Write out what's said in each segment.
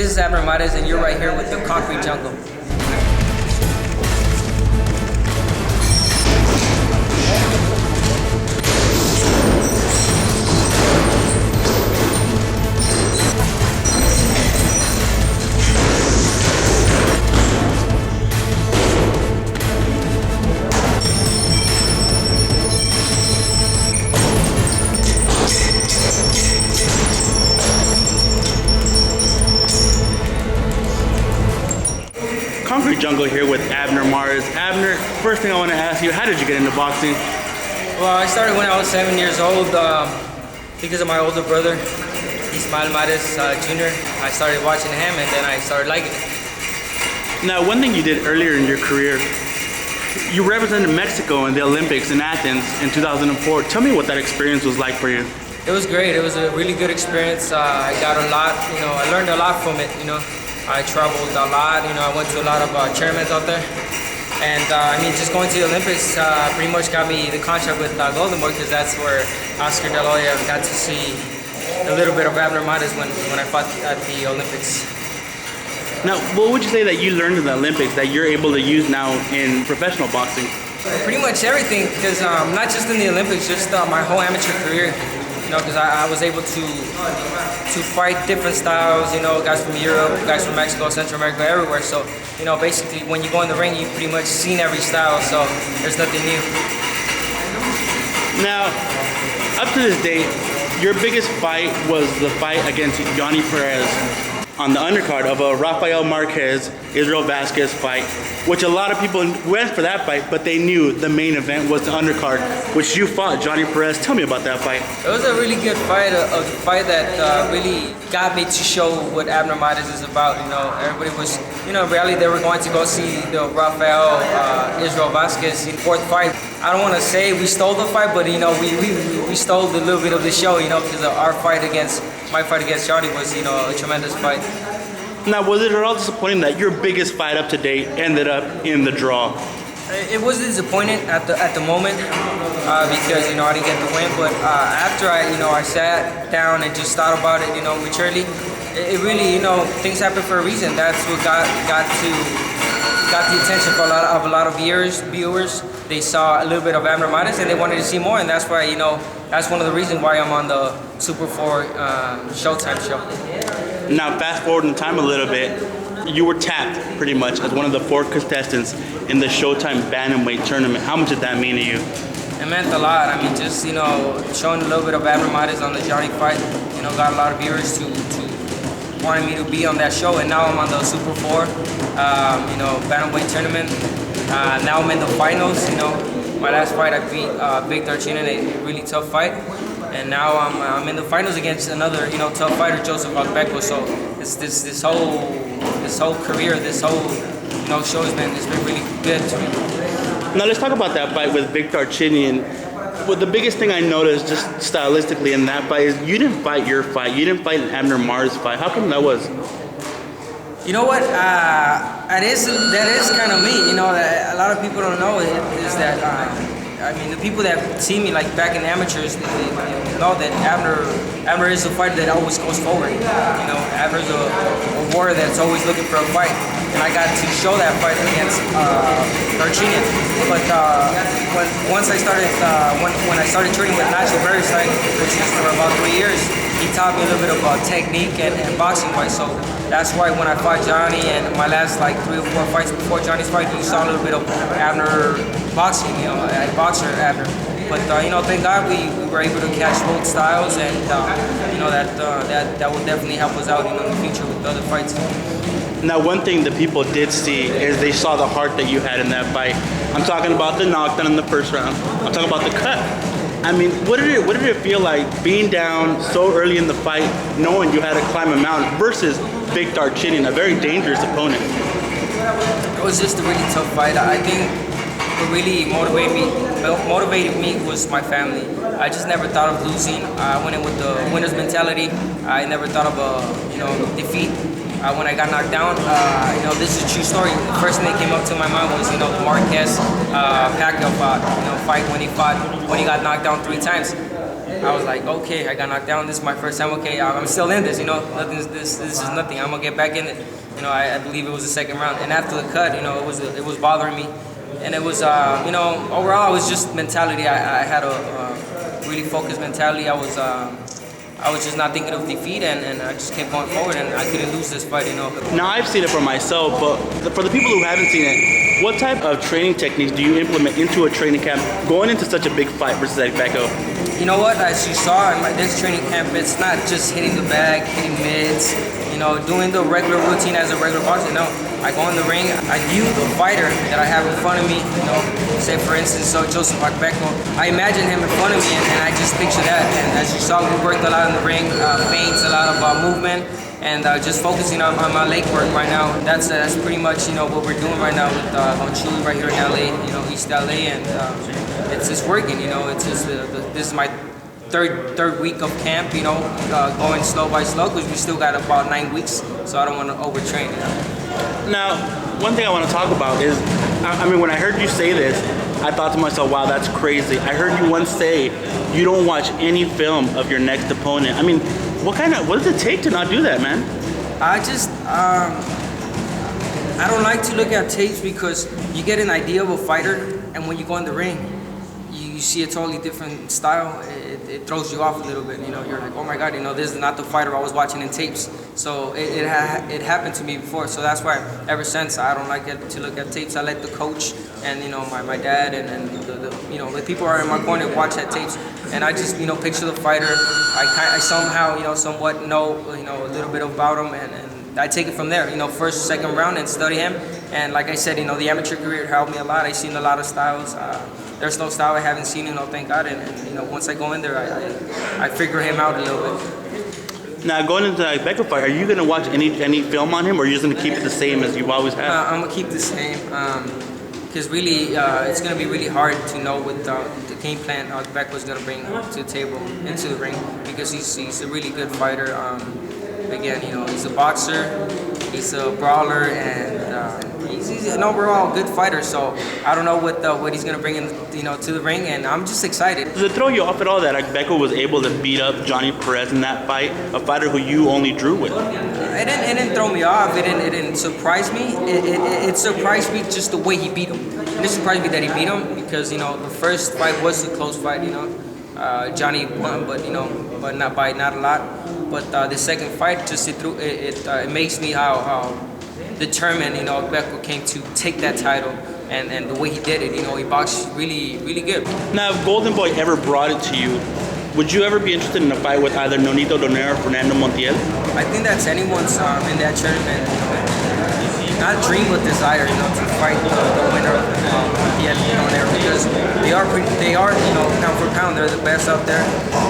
This is Abner, and you're right here with the Concrete Jungle. Concrete Jungle here with Abner MARES. Abner, first thing I want to ask you, how did you get into boxing? Well, I started when I was 7 years old because of my older brother, Ismael MARES Jr. I started watching him and then I started liking it. Now, one thing you did earlier in your career, you represented Mexico in the Olympics in Athens in 2004. Tell me what that experience was like for you. It was great. It was a really good experience. I got a lot, I learned a lot from it, I traveled a lot, I went to a lot of tournaments out there. And just going to the Olympics pretty much got me the contract with Golden Boy because that's where Oscar De La Hoya got to see a little bit of Abner MARES when I fought at the Olympics. Now, what would you say that you learned in the Olympics that you're able to use now in professional boxing? Pretty much everything, because not just in the Olympics, just my whole amateur career. Because I was able to fight different styles, guys from Europe, guys from Mexico, Central America, everywhere. So, basically when you go in the ring, you've pretty much seen every style, so there's nothing new. Now, up to this date, your biggest fight was the fight against Johnny Perez on the undercard of a Rafael Marquez, Israel Vasquez fight, which a lot of people went for that fight, but they knew the main event was the undercard, which you fought Johnny Perez. Tell me about that fight. It was a really good fight, a fight that really got me to show what Abner MARES is about. Everybody was, really they were going to go see the Rafael Israel Vasquez fourth fight. I don't want to say we stole the fight, but we stole a little bit of the show, because my fight against Johnny was, a tremendous fight. Now, was it at all disappointing that your biggest fight up to date ended up in the draw? It was disappointing at the moment because I didn't get the win. But after I sat down and just thought about it, maturely, it really things happen for a reason. That's what got the attention for a lot of viewers. They saw a little bit of Abner MARES and they wanted to see more, and that's why that's one of the reasons why I'm on the Super 4 Showtime show. Now, fast forward in time a little bit, you were tapped pretty much as one of the 4 contestants in the Showtime Bantamweight tournament. How much did that mean to you? It meant a lot. Just showing a little bit of Abner MARES on the Johnny fight, got a lot of viewers to wanting me to be on that show, and now I'm on the Super 4, Bantamweight tournament. Now I'm in the finals. My last fight I beat Victor Chin in a really tough fight. And now I'm in the finals against another, tough fighter, Joseph Agbeko. So this whole career, this whole, show has been really good to me. Now let's talk about that fight with Victor Archinian. Well, the biggest thing I noticed, just stylistically in that fight, is you didn't fight your fight. You didn't fight an Abner MARES fight. How come that was? You know what? That is kind of me. That a lot of people don't know is that. The people that see me like back in the amateurs, they know that Abner is a fighter that always goes forward. Abner's a warrior that's always looking for a fight, and I got to show that fight against Archinian. But when I started training with Nacho Beristain, which is for about 3 years, he taught me a little bit about technique and boxing fight. So that's why when I fought Johnny and my last 3 or 4 fights before Johnny's fight, you saw a little bit of Abner boxing, boxer Abner. But thank God we were able to catch both styles, and that will definitely help us out in the future with other fights. Now, one thing that people did see is they saw the heart that you had in that fight. I'm talking about the knockdown in the first round. I'm talking about the cut. What did it feel like being down so early in the fight, knowing you had to climb a mountain versus Victor Archinian, a very dangerous opponent? It was just a really tough fight. I think what really motivated me was my family. I just never thought of losing. I went in with the winner's mentality. I never thought of defeat. When I got knocked down, this is a true story. The first thing that came up to my mind was, the Marquez Pacquiao fight when he got knocked down 3 times. I was like, okay, I got knocked down. This is my first time. Okay, I'm still in this. This is nothing. I'm gonna get back in it. I believe it was the second round. And after the cut, it was bothering me. And it was, overall, it was just mentality. I had a really focused mentality. I was just not thinking of defeat, and I just kept going forward, and I couldn't lose this fight. Now I've seen it for myself, but for the people who haven't seen it, what type of training techniques do you implement into a training camp going into such a big fight versus Agbeko? You know what? As you saw in this training camp, it's not just hitting the bag, hitting mids, doing the regular routine as a regular boxer. I go in the ring, I view the fighter that I have in front of me, say for instance, Joseph Agbeko. I imagine him in front of me, and I just picture that. And as you saw, we worked a lot in the ring, feints, a lot of movement, and just focusing on my leg work right now. That's pretty much what we're doing right now with Chuli right here in LA, East LA, and it's just working. It's just this is my third week of camp, going slow by slow, because we still got about 9 weeks, so I don't want to overtrain. Now, one thing I want to talk about is, when I heard you say this, I thought to myself, wow, that's crazy. I heard you once say you don't watch any film of your next opponent. What does it take to not do that, man? I don't like to look at tapes, because you get an idea of a fighter, and when you go in the ring, you see a totally different style. It throws you off a little bit. You're like, oh my God, this is not the fighter I was watching in tapes. So it happened to me before. So that's why ever since I don't like to look at tapes. I let the coach and my dad and the people who are in my corner watch that tapes, and I just picture the fighter. I somehow somewhat know a little bit about him, and I take it from there. First, second round, and study him. And like I said, the amateur career helped me a lot. I've seen a lot of styles. There's no style I haven't seen, thank God. And once I go in there, I figure him out a little bit. Now, going into the Agbeko fight, are you going to watch any film on him, or are you just going to keep it the same as you've always had? I'm going to keep the same, because really, it's going to be really hard to know what the game plan Agbeko is going to bring to the table, into the ring, because he's a really good fighter. Again, he's a boxer, he's a brawler, and he's an overall good fighter. So I don't know what he's gonna bring in, to the ring, and I'm just excited. Does it throw you off at all that Agbeko was able to beat up Johnny Perez in that fight, a fighter who you only drew with? It didn't throw me off. It didn't surprise me. It surprised me just the way he beat him. And it surprised me that he beat him, because the first fight was a close fight. Johnny won, but not a lot. But the second fight, just it makes me how determined Agbeko came to take that title, and the way he did it. He boxed really, really good. Now, if Golden Boy ever brought it to you, would you ever be interested in a fight with either Nonito, Donaire, or Fernando Montiel? I think that's anyone's in that tournament. Not dream with desire, to fight the winner of Montiel and Donaire, because they are pound for pound, they're the best out there.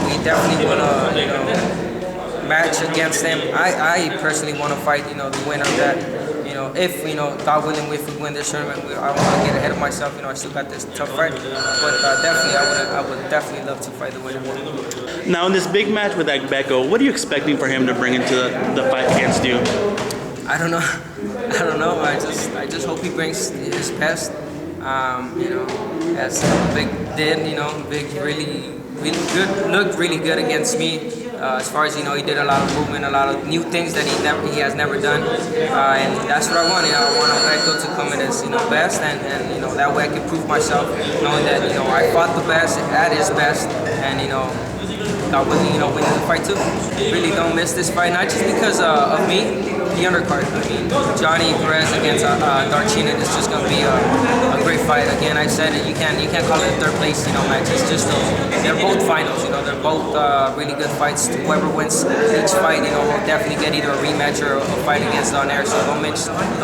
We definitely want to match against them. I personally want to fight the winner of that. If God willing, if we win this tournament, I don't want to get ahead of myself. I still got this tough fight, but definitely I would definitely love to fight the winner. Now, in this big match with Agbeko, what are you expecting for him to bring into the fight against you? I don't know. I just hope he brings his best. As Big did, Big really good, looked really good against me. As far as he did a lot of movement, a lot of new things that he has never done, and that's what I want. I want Agbeko to come in his best, and that way I can prove myself, knowing that I fought the best at his best, and God willing, winning the fight too. Really don't miss this fight, not just because of me, the undercard. Johnny Perez against Darchina is just gonna be a great fight. Again, I said it. You can't call it a third place match. It's just they're both finals. They're both really good fights. Whoever wins each fight, will definitely get either a rematch or a fight against Donaire. So don't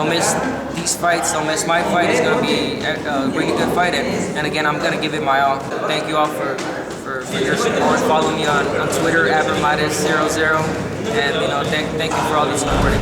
miss these fights. Don't miss my fight. It's gonna be a really good fight. And again, I'm gonna give it my all. Thank you all for your support. Follow me on Twitter, MARES00, and thank you for all the support.